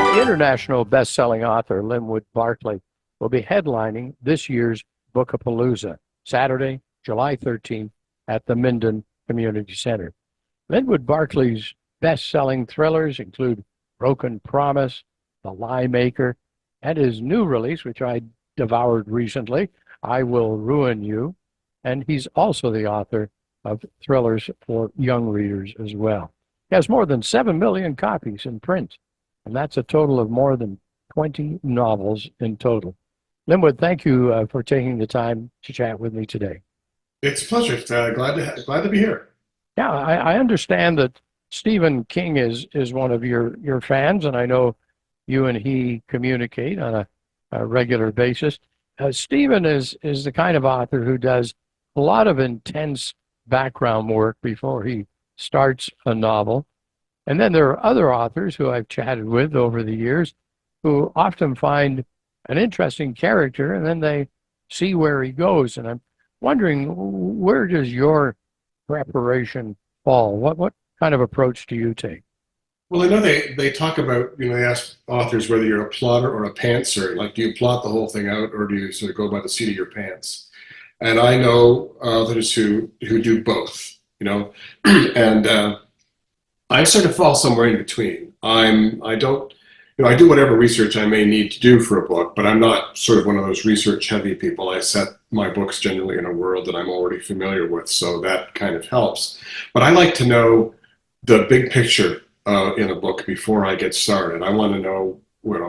The international best-selling author Linwood Barclay will be headlining this year's BOOKAPALOOZA, Saturday, July 13th at the Minden Community Center. Linwood Barclay's best-selling thrillers include Broken Promise, The Lie Maker, and his new release, which I devoured recently, I Will Ruin You. And he's also the author of thrillers for young readers as well. He has more than 7 million copies in print, and that's a total of more than 20 novels in total. Linwood, thank you for taking the time to chat with me today. It's a pleasure. Glad to be here. Yeah, I understand that Stephen King is one of your fans, and I know you and he communicate on a regular basis. Stephen is the kind of author who does a lot of intense background work before he starts a novel. And then there are other authors who I've chatted with over the years who often find an interesting character and then they see where he goes. And I'm wondering, where does your preparation fall? What kind of approach do you take? Well, I know they talk about, they ask authors whether you're a plotter or a pantser. Like, do you plot the whole thing out or do you sort of go by the seat of your pants? And I know others who do both, and I sort of fall somewhere in between. I don't, I do whatever research I may need to do for a book, but I'm not sort of one of those research heavy people. I set my books generally in a world that I'm already familiar with, so that kind of helps. But I like to know the big picture in a book before I get started. I want to know,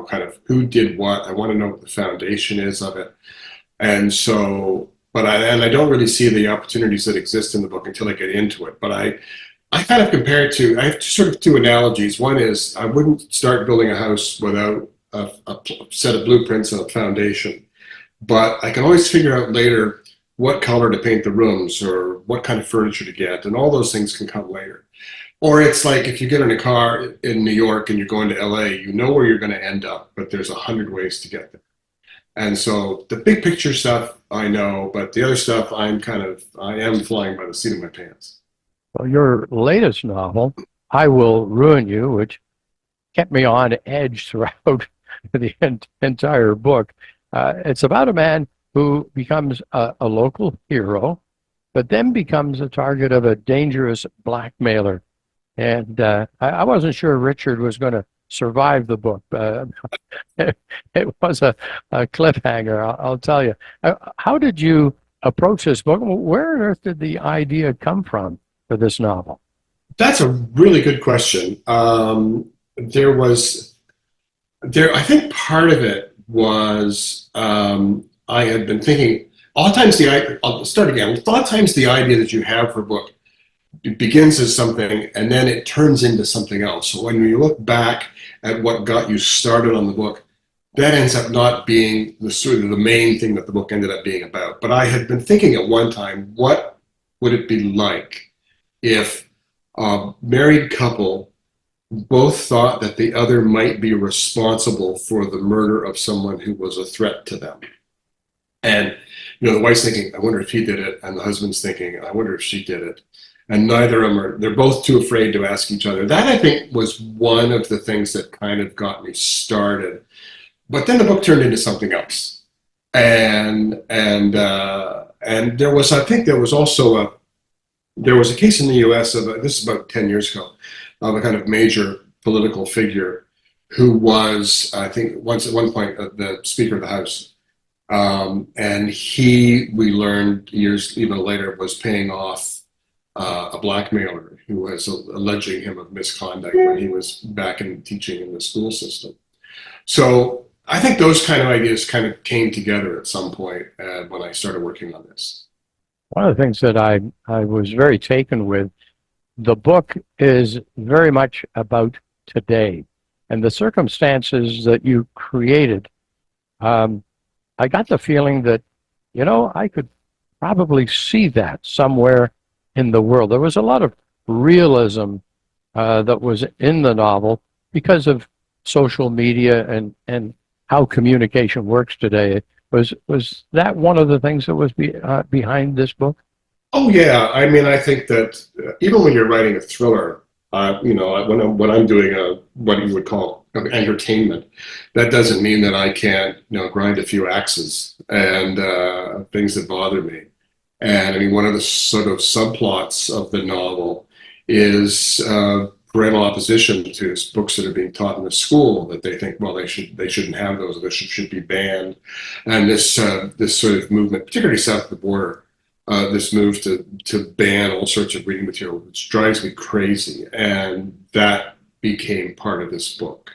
kind of who did what. I want to know what the foundation is of it. And so, I don't really see the opportunities that exist in the book until I get into it. But I kind of compare it to, I have sort of two analogies. One is I wouldn't start building a house without a set of blueprints and a foundation. But I can always figure out later what color to paint the rooms or what kind of furniture to get. And all those things can come later. Or it's like if you get in a car in New York and you're going to LA, you know where you're going to end up, but there's 100 ways to get there. And so the big picture stuff I know, but the other stuff I am flying by the seat of my pants. Well, your latest novel, I Will Ruin You, which kept me on edge throughout the entire book. It's about a man who becomes a local hero, but then becomes a target of a dangerous blackmailer. And I wasn't sure Richard was going to survive the book. It was a cliffhanger, I'll tell you. How did you approach this book? Where on earth did the idea come from for this novel? That's a really good question. I think part of it was I had been thinking, I'll start again. A lot of times the idea that you have for a book, it begins as something and then it turns into something else. So when you look back at what got you started on the book, that ends up not being the sort of the main thing that the book ended up being about. But I had been thinking at one time, what would it be like if a married couple both thought that the other might be responsible for the murder of someone who was a threat to them? And the wife's thinking, I wonder if he did it, and the husband's thinking, I wonder if she did it. And neither of them they're both too afraid to ask each other. That, I think, was one of the things that kind of got me started. But then the book turned into something else. And there was a case in the US this is about 10 years ago, of a kind of major political figure who was, I think, at one point, the Speaker of the House. And we learned years even later, was paying off a blackmailer who was alleging him of misconduct when he was back in teaching in the school system. So I think those kind of ideas kind of came together at some point when I started working on this. One of the things that I was very taken with, the book is very much about today and the circumstances that you created. I got the feeling that, I could probably see that somewhere in the world. There was a lot of realism that was in the novel because of social media and how communication works today. Was that one of the things that was behind this book? Oh, yeah. I mean, I think that even when you're writing a thriller, when I'm doing what you would call entertainment, that doesn't mean that I can't, grind a few axes and things that bother me. And I mean, one of the sort of subplots of the novel is parental opposition to books that are being taught in the school, that they think, well, they shouldn't have those, or they should be banned. And this sort of movement, particularly south of the border, this move to ban all sorts of reading material, which drives me crazy. And that became part of this book.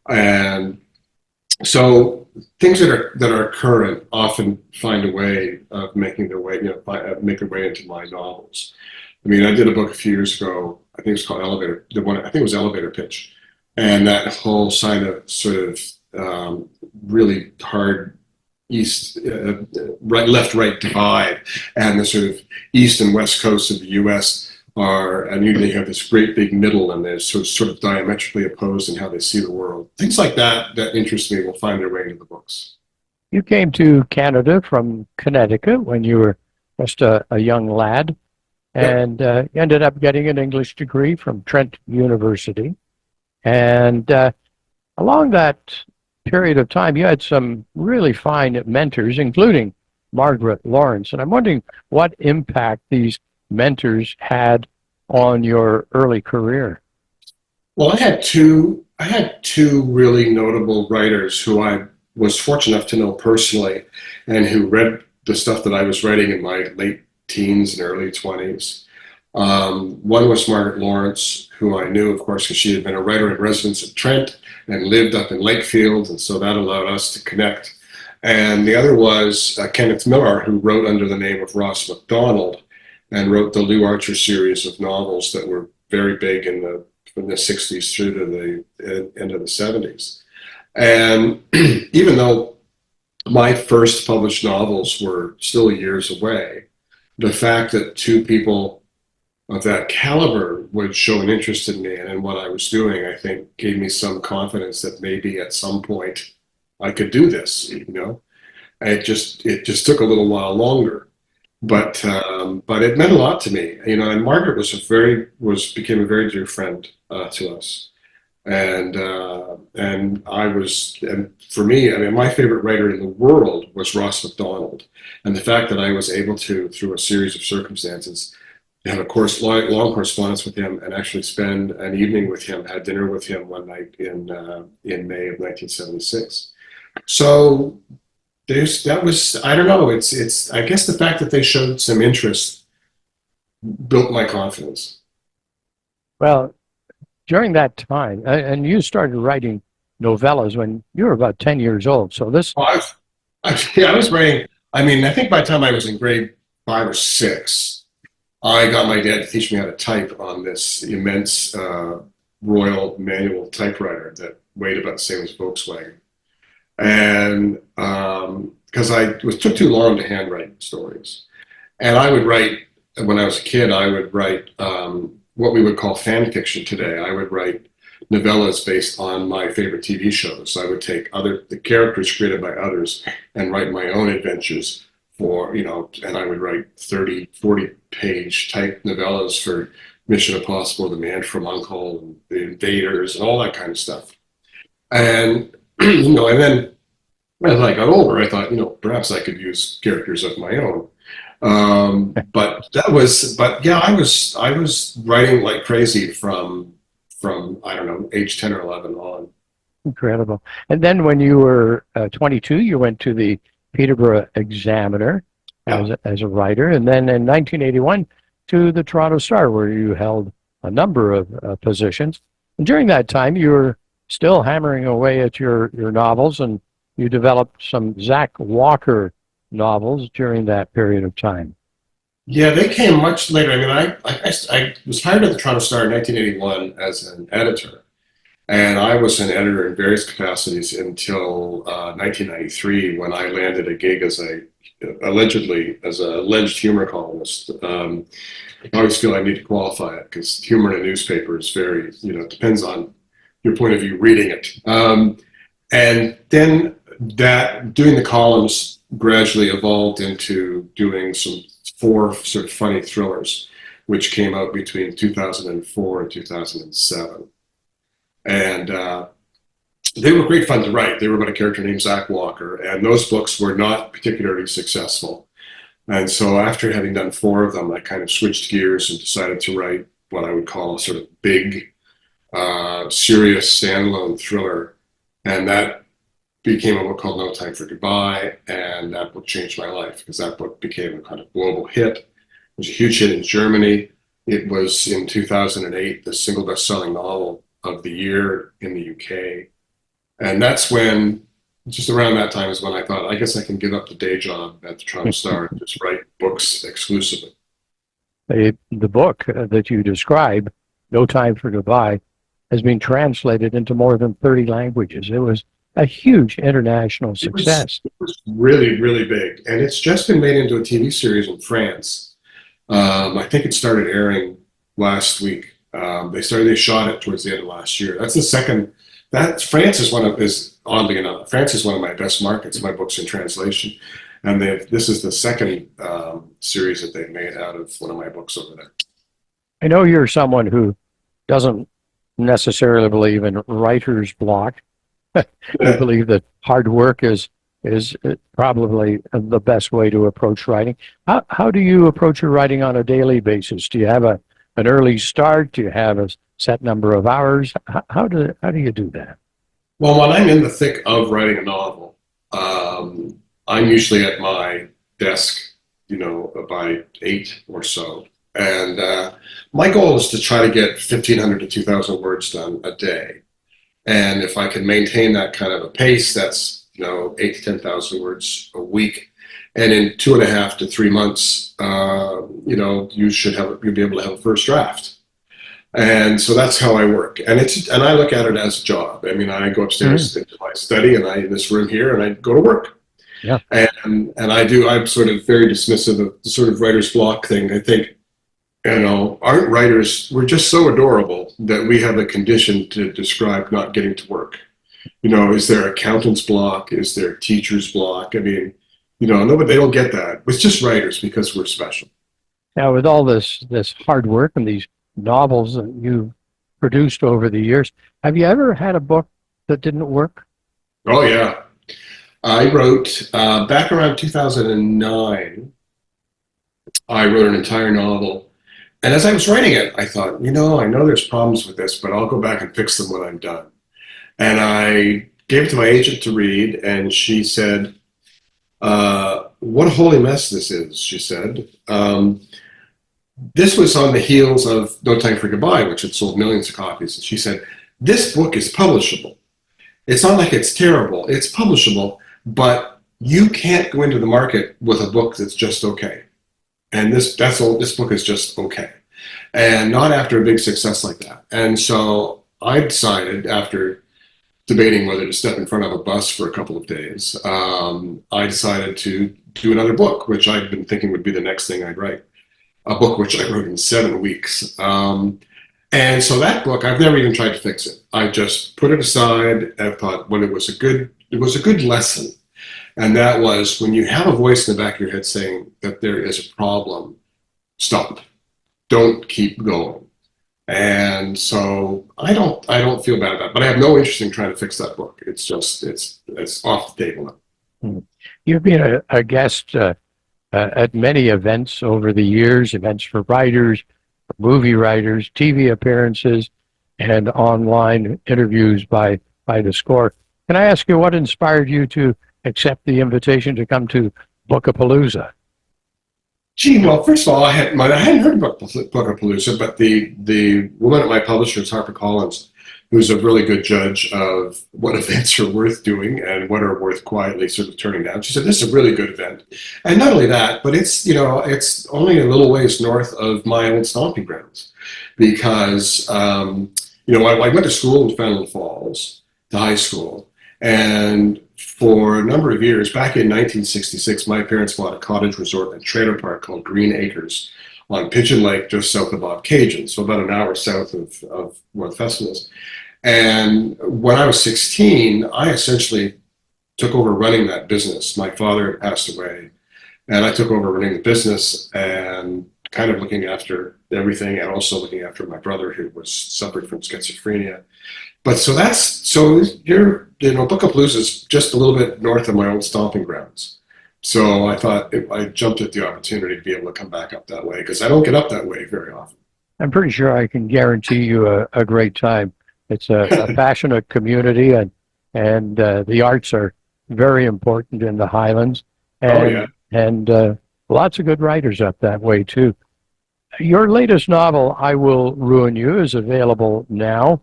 And so things that are current often find a way of making their way, make their way into my novels. I mean, I did a book a few years ago. I think it was called Elevator. I think it was Elevator Pitch, and that whole sort of really hard left-right divide, and the sort of east and west coast of the U.S. and usually have this great big middle, and they're sort of diametrically opposed in how they see the world. Things like that interest me will find their way into the books. You came to Canada from Connecticut when you were just a young lad, and you ended up getting an English degree from Trent University. And along that period of time, you had some really fine mentors, including Margaret Lawrence. And I'm wondering what impact these mentors had on your early career. Well, I had two really notable writers who I was fortunate enough to know personally, and who read the stuff that I was writing in my late teens and early 20s. One was Margaret Lawrence, who I knew, of course, because she had been a writer in residence at Trent and lived up in Lakefield, and so that allowed us to connect. And the other was Kenneth Miller, who wrote under the name of Ross MacDonald, and wrote the Lou Archer series of novels that were very big from the 60s through to the end of the 70s. And even though my first published novels were still years away, the fact that two people of that caliber would show an interest in me and in what I was doing, I think gave me some confidence that maybe at some point I could do this, It just took a little while longer. But it meant a lot to me, And Margaret became a very dear friend to us, and for me, I mean, my favorite writer in the world was Ross MacDonald, and the fact that I was able to, through a series of circumstances, have a long correspondence with him and actually spend an evening with him, had dinner with him one night in May of 1976. So. I don't know. I guess the fact that they showed some interest built my confidence. Well, during that time, and you started writing novellas when you were about 10 years old. So this. Oh, I was writing. I mean, I think by the time I was in grade 5 or 6, I got my dad to teach me how to type on this immense Royal manual typewriter that weighed about the same as Volkswagen. And because it took too long to handwrite stories, and I would write, when I was a kid, I would write what we would call fan fiction today. I would write novellas based on my favorite TV shows. I would take the characters created by others and write my own adventures and I would write 30, 40-page type novellas for Mission Impossible, The Man from U.N.C.L.E., and The Invaders, and all that kind of stuff. And and then as I got older, I thought, perhaps I could use characters of my own. But yeah, I was writing like crazy from I don't know, age 10 or 11 on. Incredible. And then when you were 22, you went to the Peterborough Examiner as a writer, and then in 1981 to the Toronto Star, where you held a number of positions. And during that time, you were still hammering away at your novels, and you developed some Zach Walker novels during that period of time. Yeah, they came much later. I mean, I was hired at the Toronto Star in 1981 as an editor, and I was an editor in various capacities until 1993, when I landed a gig as alleged humor columnist. I always feel I need to qualify it, because humor in a newspaper is very, it depends on your point of view reading it. And then doing the columns gradually evolved into doing some 4 sort of funny thrillers, which came out between 2004 and 2007. And they were great fun to write. They were about a character named Zach Walker, and those books were not particularly successful. And so after having done 4 of them, I kind of switched gears and decided to write what I would call a sort of big, serious standalone thriller. And that became a book called No Time for Goodbye. And that book changed my life because that book became a kind of global hit. It was a huge hit in Germany. It was in 2008, the single best-selling novel of the year in the UK. And that's when, just around that time is when I thought, I guess I can give up the day job at the Toronto Star and just write books exclusively. The book that you describe, No Time for Goodbye, has been translated into more than 30 languages. It was a huge international success. It was really, really big. And it's just been made into a TV series in France. I think it started airing last week. They shot it towards the end of last year. That's the second. France is oddly enough, France is one of my best markets. My book's in translation, and this is the second series that they've made out of one of my books over there. I know you're someone who doesn't necessarily believe in writer's block. You believe that hard work is probably the best way to approach writing. How do you approach your writing on a daily basis? Do you have an early start? Do you have a set number of hours? How do you do that? Well, when I'm in the thick of writing a novel, I'm usually at my desk, by 8 or so. And my goal is to try to get 1,500 to 2,000 words done a day. And if I can maintain that kind of a pace, that's 8 to 10,000 words a week. And in 2.5 to 3 months, you'll be able to have a first draft. And so that's how I work. And I look at it as a job. I mean, I go upstairs into my study and in this room here, and I go to work. Yeah. And I'm sort of very dismissive of the sort of writer's block thing. I think, aren't writers, we're just so adorable that we have a condition to describe not getting to work. Is there accountant's block? Is there teacher's block? I mean, nobody, they don't get that. It's just writers because we're special. Now, with all this hard work and these novels that you've produced over the years, have you ever had a book that didn't work? Oh, yeah. I wrote, back around 2009, I wrote an entire novel. And as I was writing it, I thought, I know there's problems with this, but I'll go back and fix them when I'm done. And I gave it to my agent to read, and she said, what a holy mess this is, she said. This was on the heels of No Time for Goodbye, which had sold millions of copies. And she said, this book is publishable. It's not like it's terrible. It's publishable, but you can't go into the market with a book that's just okay. And this book is just okay. And not after a big success like that. And so I decided, after debating whether to step in front of a bus for a couple of days, I decided to do another book, which I'd been thinking would be the next thing I'd write. A book which I wrote in 7 weeks. And so that book, I've never even tried to fix it. I just put it aside and thought, well, it was a good lesson. And that was, when you have a voice in the back of your head saying that there is a problem, stop. Don't keep going. And so I don't feel bad about it, but I have no interest in trying to fix that book. It's just, it's off the table now. You've been a guest at many events over the years, events for writers, movie writers, TV appearances, and online interviews by The Score. Can I ask you what inspired you to accept the invitation to come to BOOKAPALOOZA? Gee, well, first of all, I hadn't heard about BOOKAPALOOZA, but the woman at my publisher is HarperCollins, who's a really good judge of what events are worth doing and what are worth quietly sort of turning down. She said, this is a really good event. And not only that, but it's only a little ways north of my old stomping grounds, because, I went to school in Fenelon Falls, to high school. And for a number of years, back in 1966, my parents bought a cottage resort and trailer park called Green Acres on Pigeon Lake, just south of Bob Cajun, so about an hour south of where the festival is. And when I was 16, I essentially took over running that business. My father had passed away, and I took over running the business and kind of looking after everything and also looking after my brother who was suffered from schizophrenia. But so Bookapalooza is just a little bit north of my old stomping grounds. So I thought I jumped at the opportunity to be able to come back up that way because I don't get up that way very often. I'm pretty sure I can guarantee you a great time. It's a passionate community, and the arts are very important in the Highlands, Oh yeah. and lots of good writers up that way too. Your latest novel, I Will Ruin You, is available now,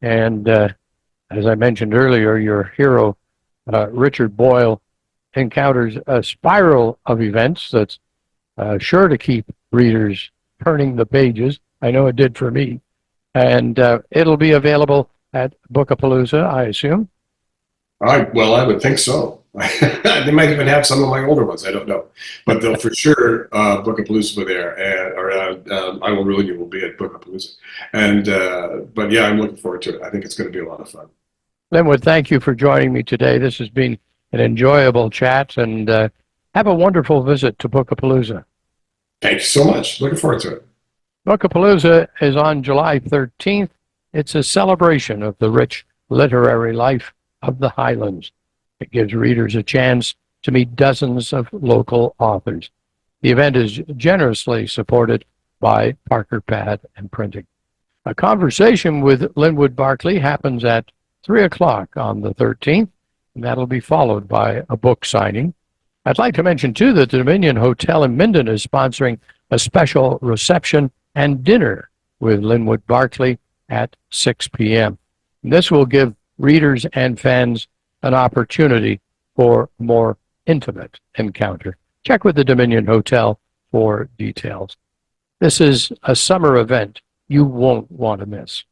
and as I mentioned earlier, your hero, Richard Boyle, encounters a spiral of events that's sure to keep readers turning the pages. I know it did for me. And it'll be available at Bookapalooza, I assume. I would think so. They might even have some of my older ones. I don't know, but they'll for sure Bookapalooza will be there, I Will Ruin You will be at Bookapalooza, and but yeah, I'm looking forward to it. I think it's going to be a lot of fun. Linwood, thank you for joining me today. This has been an enjoyable chat, and have a wonderful visit to Bookapalooza. Thank you so much. Looking forward to it. Bookapalooza is on July 13th. It's a celebration of the rich literary life of the Highlands. It gives readers a chance to meet dozens of local authors. The event is generously supported by Parker Pad and Printing. A conversation with Linwood Barclay happens at 3 o'clock on the 13th, and that'll be followed by a book signing. I'd like to mention, too, that the Dominion Hotel in Minden is sponsoring a special reception and dinner with Linwood Barclay at 6 p.m. This will give readers and fans an opportunity for more intimate encounter. Check with the Dominion Hotel for details. This is a summer event you won't want to miss.